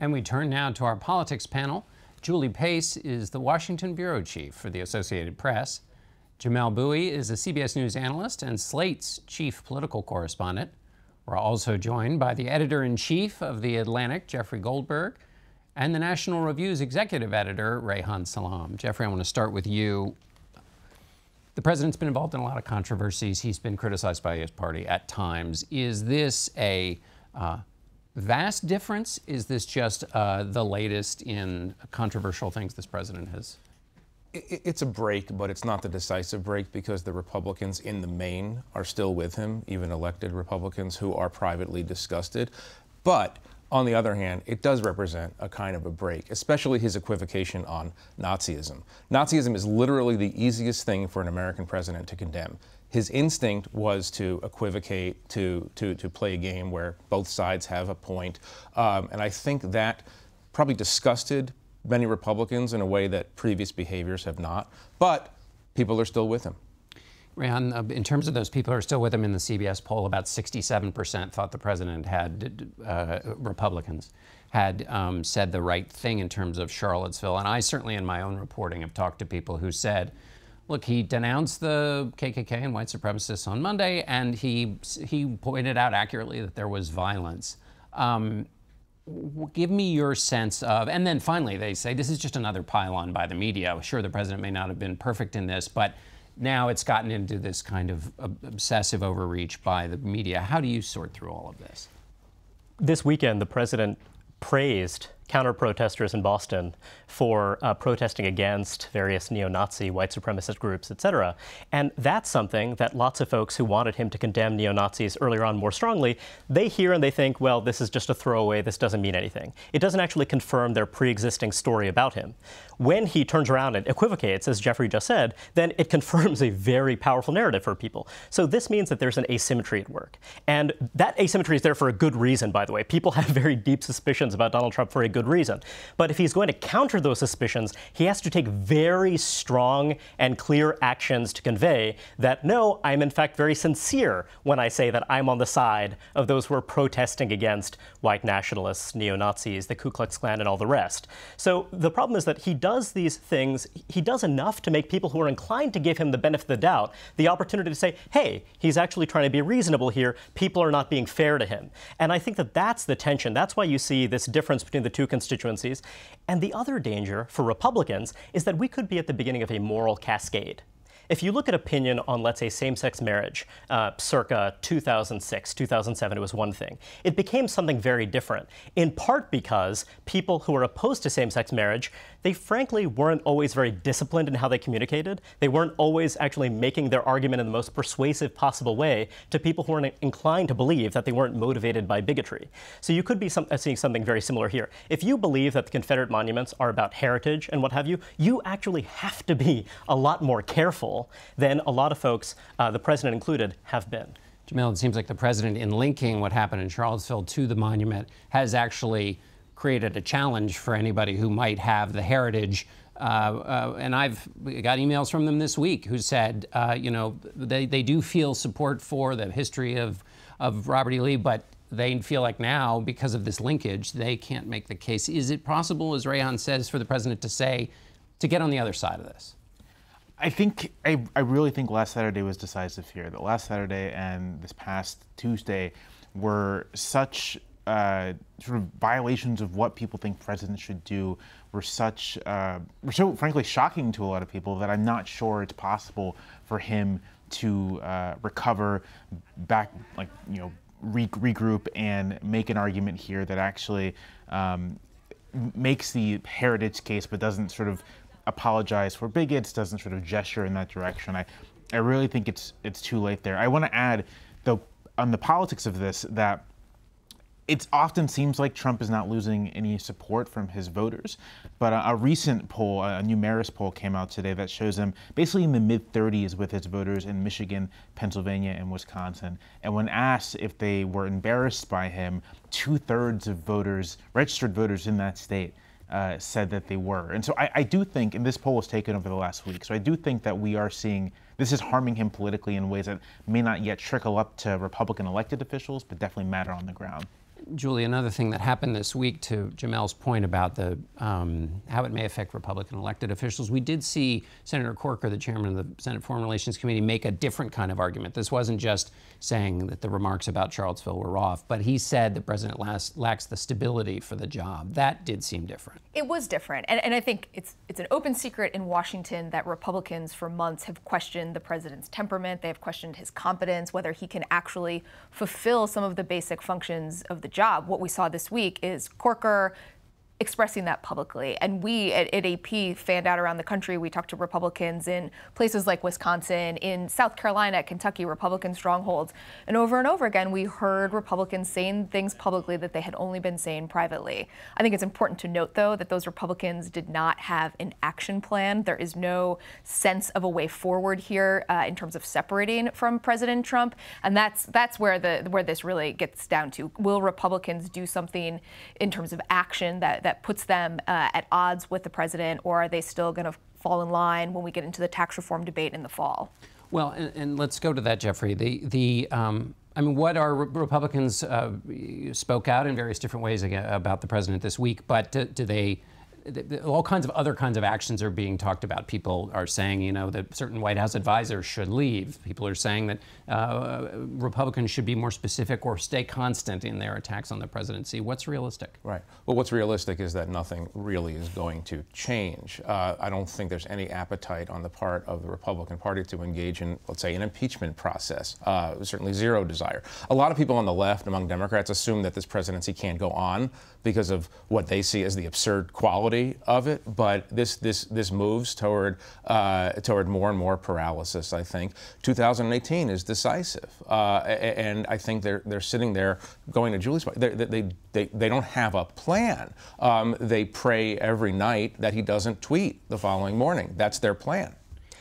And we turn now to our politics panel. Julie Pace is the Washington bureau chief for the Associated Press. Jamelle Bouie is a CBS News analyst and Slate's chief political correspondent. We're also joined by the editor-in-chief of The Atlantic, Jeffrey Goldberg, and the National Review's executive editor, Reihan Salam. Jeffrey, I want to start with you. The president's been involved in a lot of controversies. He's been criticized by his party at times. Is this a vast difference? Is this just the latest in controversial things this president has? It's a break, but it's not the decisive break because the Republicans in the main are still with him, even elected Republicans who are privately disgusted. But on the other hand, it does represent a kind of a break, especially his equivocation on Nazism. Nazism is literally the easiest thing for an American president to condemn. His instinct was to equivocate, to play a game where both sides have a point. And I think that probably disgusted many Republicans in a way that previous behaviors have not. But people are still with him. Reihan, in terms of those people who are still with him in the CBS poll, about 67% thought the president had, Republicans, had said the right thing in terms of Charlottesville. And I certainly in my own reporting have talked to people who said, look, he denounced the KKK and white supremacists on Monday, and he pointed out accurately that there was violence. Give me your sense of, and then finally they say this is just another pile-on by the media. Sure, the president may not have been perfect in this, but now it's gotten into this kind of obsessive overreach by the media. How do you sort through all of this? This weekend, the president praised counter-protesters in Boston for protesting against various neo-Nazi, white supremacist groups, etc. And that's something that lots of folks who wanted him to condemn neo-Nazis earlier on more strongly, they hear and they think, well, this is just a throwaway, this doesn't mean anything. It doesn't actually confirm their pre-existing story about him. When he turns around and equivocates, as Jeffrey just said, then it confirms a very powerful narrative for people. So this means that there's an asymmetry at work. And that asymmetry is there for a good reason, by the way. People have very deep suspicions about Donald Trump for a good reason. But if he's going to counter those suspicions, he has to take very strong and clear actions to convey that, no, I'm in fact very sincere when I say that I'm on the side of those who are protesting against white nationalists, neo-Nazis, the Ku Klux Klan, and all the rest. So the problem is that he does these things, he does enough to make people who are inclined to give him the benefit of the doubt the opportunity to say, hey, he's actually trying to be reasonable here, people are not being fair to him. And I think that that's the tension. That's why you see this difference between the two constituencies. And the other danger for Republicans is that we could be at the beginning of a moral cascade. If you look at opinion on, let's say, same-sex marriage, circa 2006, 2007, it was one thing. It became something very different, in part because people who are opposed to same-sex marriage, they frankly weren't always very disciplined in how they communicated. They weren't always actually making their argument in the most persuasive possible way to people who were inclined to believe that they weren't motivated by bigotry. So you could be seeing something very similar here. If you believe that the Confederate monuments are about heritage and what have you, you actually have to be a lot more careful than a lot of folks, the president included, have been. Jamelle, it seems like the president, in linking what happened in Charlottesville to the monument, has actually created a challenge for anybody who might have the heritage. And I've got emails from them this week who said, you know, they do feel support for the history of Robert E. Lee, but they feel like now, because of this linkage, they can't make the case. Is it possible, as Reihan says, for the president to say, to get on the other side of this? I really think last Saturday was decisive here. That last Saturday and this past Tuesday were such sort of violations of what people think presidents should do, were so frankly shocking to a lot of people that I'm not sure it's possible for him to recover back, like, you know, regroup and make an argument here that actually makes the heritage case but doesn't sort of apologize for bigots, doesn't sort of gesture in that direction. I really think it's too late there. I want to add, though, on the politics of this, that it often seems like Trump is not losing any support from his voters. But a recent poll, a new Marist poll, came out today that shows him basically in the mid-30s with his voters in Michigan, Pennsylvania, and Wisconsin. And when asked if they were embarrassed by him, 2/3 of voters, registered voters in that state, said that they were. And so I do think, and this poll was taken over the last week, so I do think that we are seeing this is harming him politically in ways that may not yet trickle up to Republican elected officials, but definitely matter on the ground. Julie, another thing that happened this week, to Jamelle's point about the how it may affect Republican elected officials, we did see Senator Corker, the chairman of the Senate Foreign Relations Committee, make a different kind of argument. This wasn't just saying that the remarks about Charlottesville were off, but he said the president lacks the stability for the job. That did seem different. It was different, and I think it's an open secret in Washington that Republicans for months have questioned the president's temperament. They have questioned his competence, whether he can actually fulfill some of the basic functions of the job. What we saw this week is Corker expressing that publicly. And we at AP fanned out around the country. We talked to Republicans in places like Wisconsin, in South Carolina, Kentucky, Republican strongholds. And over again, we heard Republicans saying things publicly that they had only been saying privately. I think it's important to note, though, that those Republicans did not have an action plan. There is no sense of a way forward here in terms of separating from President Trump. And that's where this really gets down to. Will Republicans do something in terms of action that puts them at odds with the president, or are they still going to fall in line when we get into the tax reform debate in the fall? Well, and let's go to that, Jeffrey. I mean, what our Republicans spoke out in various different ways about the president this week, but do they? All kinds of other kinds of actions are being talked about. People are saying, you know, that certain White House advisors should leave. People are saying that Republicans should be more specific or stay constant in their attacks on the presidency. What's realistic? Right. Well, what's realistic is that nothing really is going to change. I don't think there's any appetite on the part of the Republican Party to engage in, let's say, an impeachment process. Certainly zero desire. A lot of people on the left, among Democrats, assume that this presidency can't go on because of what they see as the absurd quality of it, but this moves toward more and more paralysis. I think 2018 is decisive, and I think they're sitting there going to Julie's point. They don't have a plan. They pray every night that he doesn't tweet the following morning. That's their plan.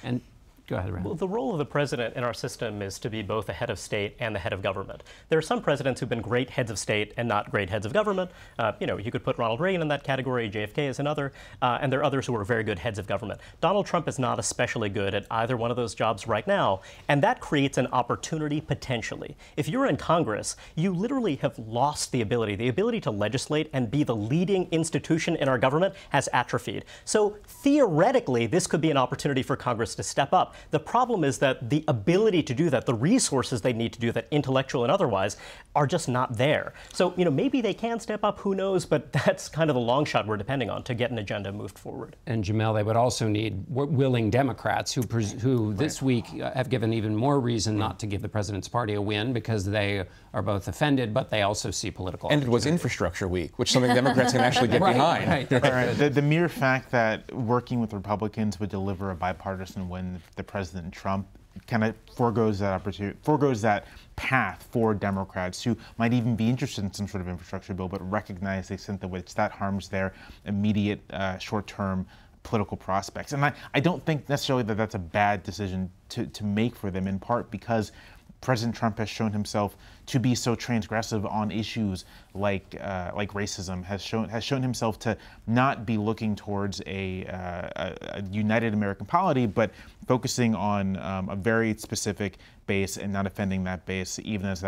And go ahead, Reihan. Well, the role of the president in our system is to be both the head of state and the head of government. There are some presidents who've been great heads of state and not great heads of government. You could put Ronald Reagan in that category, JFK is another, and there are others who are very good heads of government. Donald Trump is not especially good at either one of those jobs right now, and that creates an opportunity potentially. If you're in Congress, you literally have lost the ability to legislate and be the leading institution in our government has atrophied. So theoretically, this could be an opportunity for Congress to step up. The problem is that the ability to do that, the resources they need to do that, intellectual and otherwise, are just not there. So, maybe they can step up, who knows, but that's kind of the long shot we're depending on to get an agenda moved forward. And Jamelle, they would also need willing Democrats who this week have given even more reason not to give the president's party a win because they are both offended, but they also see political And it was infrastructure week, which something Democrats can actually get behind. Right. The mere fact that working with Republicans would deliver a bipartisan win, the President Trump kind of forgoes that opportunity, forgoes that path for Democrats who might even be interested in some sort of infrastructure bill, but recognize the extent to which that harms their immediate short-term political prospects. And I don't think necessarily that that's a bad decision to make for them, in part because President Trump has shown himself to be so transgressive on issues like racism, has shown himself to not be looking towards a united American polity, but focusing on a very specific base and not offending that base, even as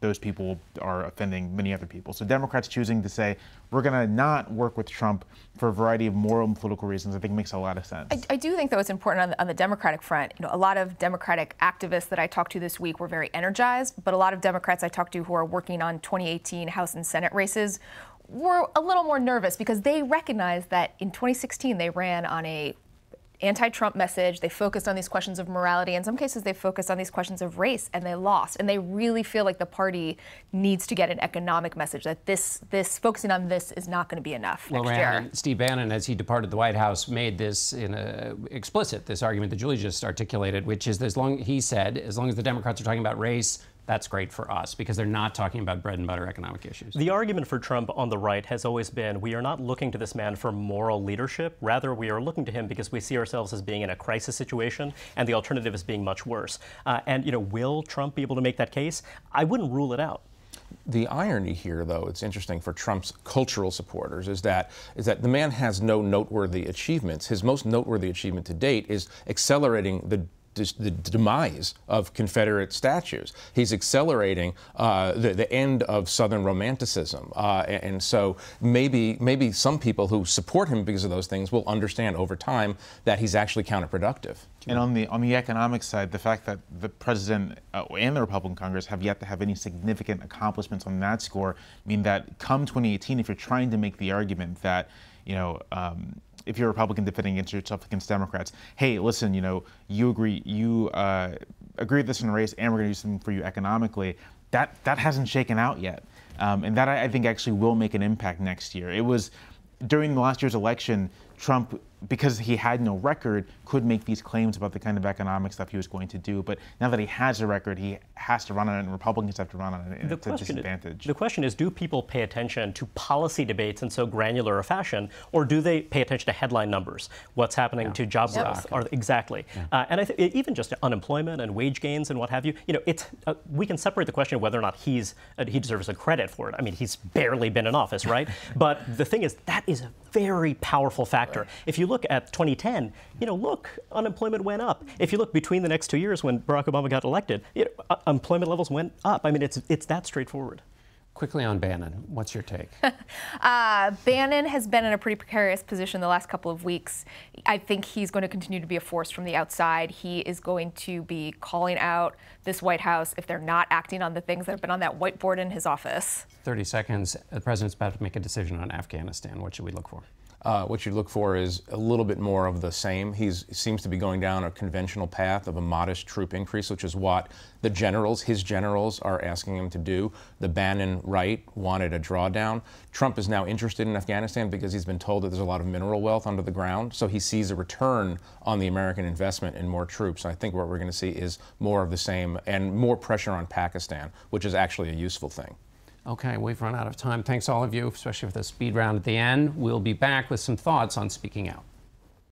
those people are offending many other people. So Democrats choosing to say, we're going to not work with Trump for a variety of moral and political reasons, I think makes a lot of sense. I do think, though, it's important on the Democratic front. A lot of Democratic activists that I talked to this week were very energized, but a lot of Democrats I talked to who are working on 2018 House and Senate races were a little more nervous because they recognized that in 2016 they ran on a anti-Trump message. They focused on these questions of morality. In some cases, they focused on these questions of race, and they lost. And they really feel like the party needs to get an economic message, that this focusing on this is not going to be enough next year. Steve Bannon, as he departed the White House, made this explicit, this argument that Julie just articulated, which is he said, as long as the Democrats are talking about race, that's great for us because they're not talking about bread and butter economic issues. The argument for Trump on the right has always been, we are not looking to this man for moral leadership. Rather, we are looking to him because we see ourselves as being in a crisis situation and the alternative is being much worse. Will Trump be able to make that case? I wouldn't rule it out. The irony here, though, it's interesting for Trump's cultural supporters, is that the man has no noteworthy achievements. His most noteworthy achievement to date is accelerating the the demise of Confederate statues. He's accelerating the end of Southern Romanticism. And so maybe some people who support him because of those things will understand over time that he's actually counterproductive. And on the economic side, the fact that the president and the Republican Congress have yet to have any significant accomplishments on that score mean that come 2018, if you're trying to make the argument that, if you're a Republican defending yourself against Democrats, hey, listen, you agree with this in a race, and we're going to do something for you economically. That hasn't shaken out yet, and that I think actually will make an impact next year. It was during the last year's election, Trump, because he had no record, could make these claims about the kind of economic stuff he was going to do. But now that he has a record, he has to run on it, and Republicans have to run on it. It's a disadvantage. The question is, do people pay attention to policy debates in so granular a fashion, or do they pay attention to headline numbers? What's happening to job growth? Exactly. And I think even just unemployment and wage gains and what have you, we can separate the question of whether or not he deserves a credit for it. I mean, he's barely been in office, right? But the thing is, that is a very powerful factor. Right. If you look at 2010, look, unemployment went up. If you look between the next 2 years when Barack Obama got elected, employment levels went up. I mean, it's that straightforward. Quickly on Bannon, what's your take? Bannon has been in a pretty precarious position the last couple of weeks. I think he's going to continue to be a force from the outside. He is going to be calling out this White House if they're not acting on the things that have been on that whiteboard in his office. 30 seconds. The president's about to make a decision on Afghanistan. What should we look for? What you look for is a little bit more of the same. He seems to be going down a conventional path of a modest troop increase, which is what his generals are asking him to do. The Bannon right wanted a drawdown. Trump is now interested in Afghanistan because he's been told that there's a lot of mineral wealth under the ground. So he sees a return on the American investment in more troops. I think what we're going to see is more of the same and more pressure on Pakistan, which is actually a useful thing. Okay, we've run out of time. Thanks all of you, especially for the speed round at the end. We'll be back with some thoughts on speaking out.